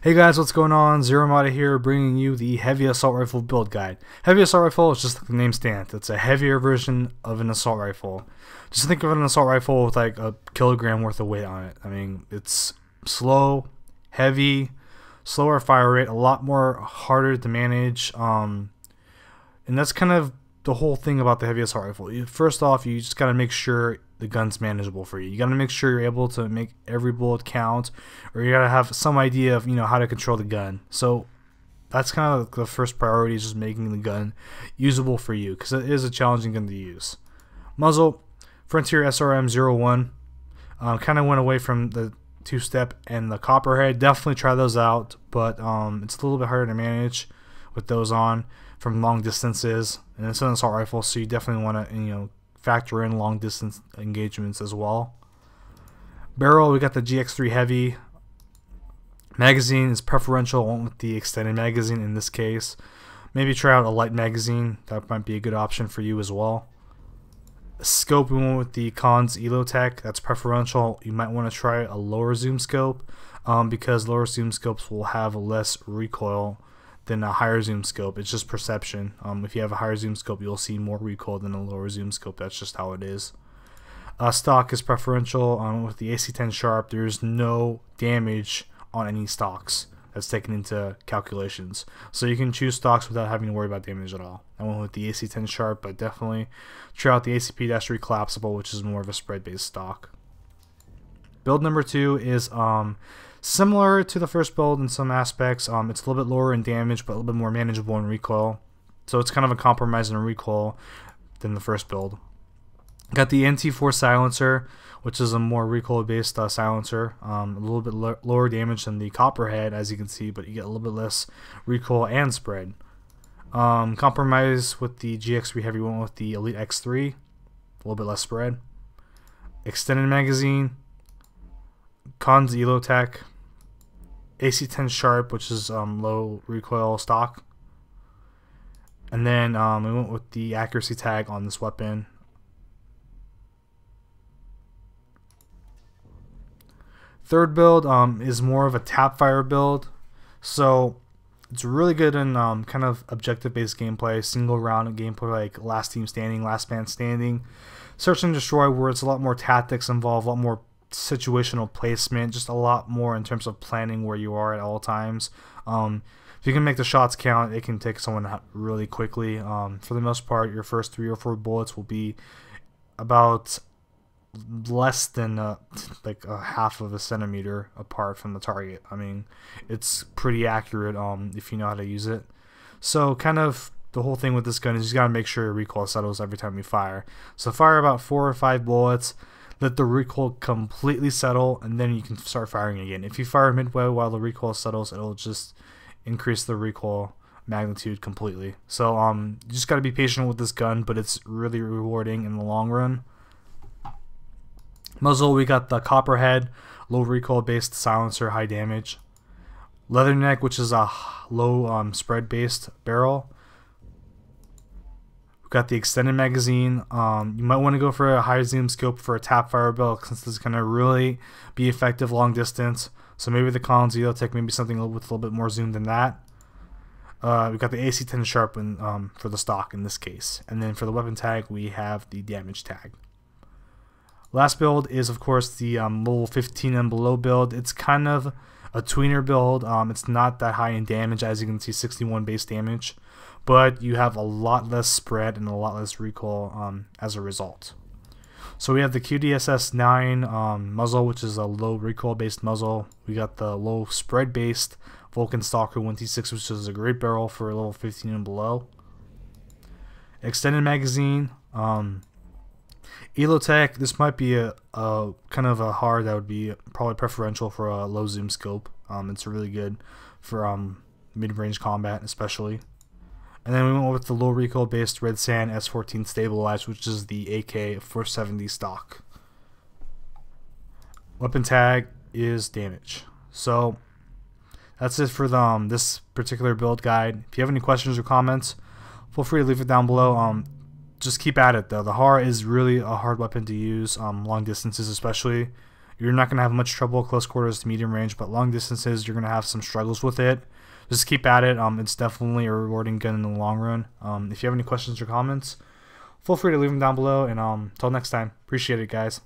Hey guys, what's going on? Zero Mata here, bringing you the Heavy Assault Rifle build guide. Heavy Assault Rifle is just like the name stands. It's a heavier version of an assault rifle. Just think of an assault rifle with like a kilogram worth of weight on it. I mean, it's slow, heavy, slower fire rate, a lot more harder to manage. And that's kind of the whole thing about the Heavy Assault Rifle. First off, you just gotta make sure the gun's manageable for you. You gotta make sure you're able to make every bullet count, or you gotta have some idea of how to control the gun. So that's kind of the first priority, is just making the gun usable for you, because it is a challenging gun to use. Muzzle, Frontier SRM-01. Kind of went away from the two-step and the Copperhead. Definitely try those out, but it's a little bit harder to manage with those on from long distances, and it's an assault rifle, so you definitely want to factor in long distance engagements as well. Barrel, we got the GX3 Heavy. Magazine is preferential, went with the extended magazine in this case. Maybe try out a light magazine, that might be a good option for you as well. Scope, we went with the Cons ELO-TECH, that's preferential. You might want to try a lower zoom scope, because lower zoom scopes will have less recoil than a higher zoom scope. It's just perception. If you have a higher zoom scope, you'll see more recoil than a lower zoom scope. That's just how it is. Stock is preferential. With the AC-10 Sharp, there's no damage on any stocks. That's taken into calculations. So you can choose stocks without having to worry about damage at all. I went with the AC-10 Sharp, but definitely try out the ACP-3 Collapsible, which is more of a spread-based stock. Build number 2 is similar to the first build in some aspects. It's a little bit lower in damage, but a little bit more manageable in recoil. So it's kind of a compromise in recoil than the first build. Got the NT4 silencer, which is a more recoil-based silencer. A little bit lower damage than the Copperhead, as you can see, but you get a little bit less recoil and spread. Compromise with the GX3 Heavy, went with the Elite X3, a little bit less spread. Extended magazine, Cons ELO-TECH, AC-10 Sharp, which is low recoil stock, and then we went with the accuracy tag on this weapon. Third build is more of a Tapfire build, so it's really good in kind of objective-based gameplay, single round gameplay like last team standing, last man standing, search and destroy, where it's a lot more tactics involved, a lot more situational placement, just a lot more in terms of planning where you are at all times. If you can make the shots count, it can take someone out really quickly. For the most part, your first 3 or 4 bullets will be about less than like a half of a centimeter apart from the target. I mean, it's pretty accurate if you know how to use it. So kind of the whole thing with this gun is you gotta make sure your recoil settles every time you fire. So fire about 4 or 5 bullets, let the recoil completely settle, and then you can start firing again. If you fire midway while the recoil settles, it'll just increase the recoil magnitude completely. So you just got to be patient with this gun, but it's really rewarding in the long run. Muzzle, we got the Copperhead, low recoil based silencer, high damage. Leatherneck, which is a low spread based barrel. Got the extended magazine. You might want to go for a high zoom scope for a Tapfire build, since this is going to really be effective long distance. So maybe the Cons ELO-TECH, maybe something with a little bit more zoom than that. We got the AC-10 Sharp for the stock in this case, and then for the weapon tag we have the damage tag. Last build is of course the level 15 and below build. It's kind of a tweener build. It's not that high in damage, as you can see, 61 base damage, but you have a lot less spread and a lot less recoil as a result. So we have the QDSS-9 muzzle, which is a low recoil based muzzle. We got the low spread based Vulcan Stalker 1T6, which is a great barrel for level 15 and below. Extended magazine, ELO-TECH. This might be a kind of a hard that would be probably preferential for a low zoom scope. It's really good for mid-range combat especially. And then we went with the low recoil based Red Sand S14 stabilized, which is the AK-470 stock. Weapon tag is damage. So that's it for this particular build guide. If you have any questions or comments, feel free to leave it down below. Just keep at it though. The HAR is really a hard weapon to use, long distances especially. You're not going to have much trouble close quarters to medium range, but long distances, you're going to have some struggles with it. Just keep at it. It's definitely a rewarding gun in the long run. If you have any questions or comments, feel free to leave them down below. And until next time, appreciate it, guys.